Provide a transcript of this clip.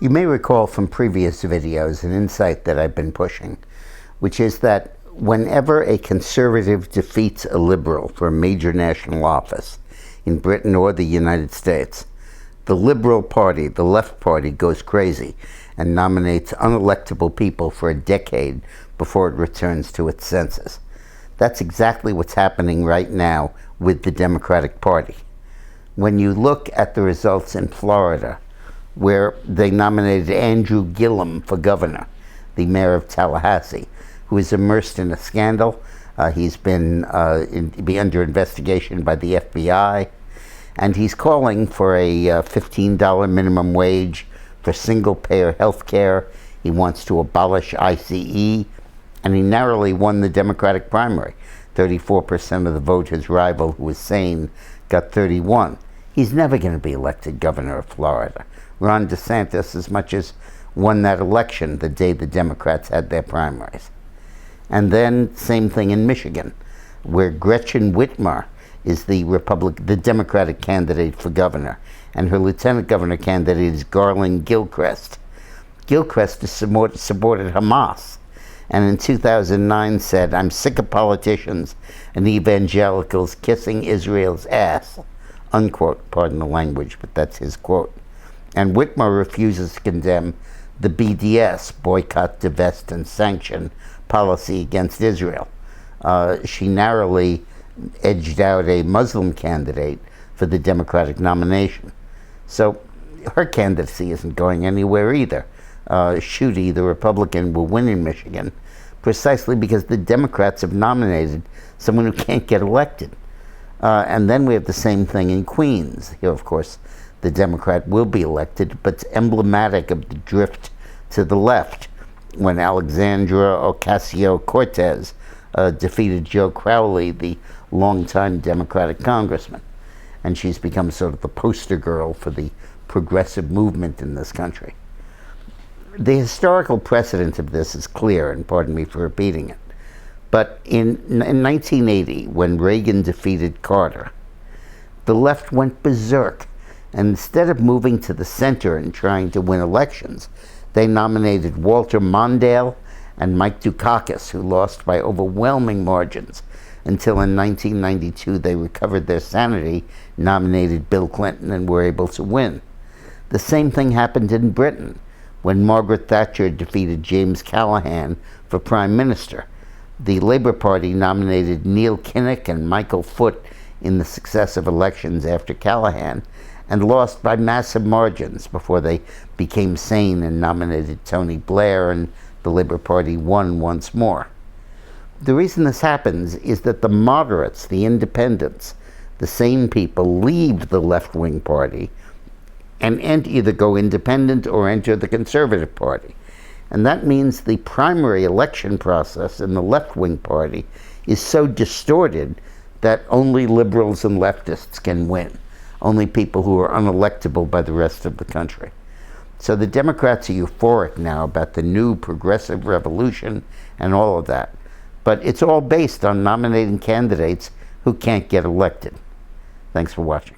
You may recall from previous videos an insight that I've been pushing, which is that whenever a conservative defeats a liberal for a major national office in Britain or the United States, the Liberal Party, the Left Party, goes crazy and nominates unelectable people for a decade before it returns to its senses. That's exactly what's happening right now with the Democratic Party. When you look at the results in Florida, where they nominated Andrew Gillum for governor, the mayor of Tallahassee, who is immersed in a scandal. He's been under investigation by the FBI, and he's calling for a $15 minimum wage for single-payer health care. He wants to abolish ICE, and he narrowly won the Democratic primary. 34% of the vote. His rival, who was sane, got 31%. He's never going to be elected governor of Florida. Ron DeSantis as much as won that election the day the Democrats had their primaries. And then same thing in Michigan, where Gretchen Whitmer is the Democratic candidate for governor, and her lieutenant governor candidate is Garland Gilchrist. Gilchrist has supported Hamas, and in 2009 said, "I'm sick of politicians and evangelicals kissing Israel's ass," unquote, pardon the language, but that's his quote. And Whitmer refuses to condemn the BDS, boycott, divest, and sanction policy against Israel. She narrowly edged out a Muslim candidate for the Democratic nomination. So her candidacy isn't going anywhere either. Schuette, the Republican, will win in Michigan precisely because the Democrats have nominated someone who can't get elected. And then we have the same thing in Queens. Here, of course, the Democrat will be elected, but it's emblematic of the drift to the left when Alexandria Ocasio-Cortez defeated Joe Crowley, the longtime Democratic congressman. And she's become sort of the poster girl for the progressive movement in this country. The historical precedent of this is clear, and pardon me for repeating it. But in 1980, when Reagan defeated Carter, the left went berserk. And instead of moving to the center and trying to win elections, they nominated Walter Mondale and Mike Dukakis, who lost by overwhelming margins, until in 1992 they recovered their sanity, nominated Bill Clinton, and were able to win. The same thing happened in Britain when Margaret Thatcher defeated James Callaghan for Prime Minister. The Labour Party nominated Neil Kinnock and Michael Foot in the successive elections after Callaghan, and lost by massive margins before they became sane and nominated Tony Blair, and the Labour Party won once more. The reason this happens is that the moderates, the independents, the sane people, leave the left-wing party and either go independent or enter the Conservative Party. And that means the primary election process in the left-wing party is so distorted that only liberals and leftists can win. Only people who are unelectable by the rest of the country. So the Democrats are euphoric now about the new progressive revolution and all of that. But it's all based on nominating candidates who can't get elected. Thanks for watching.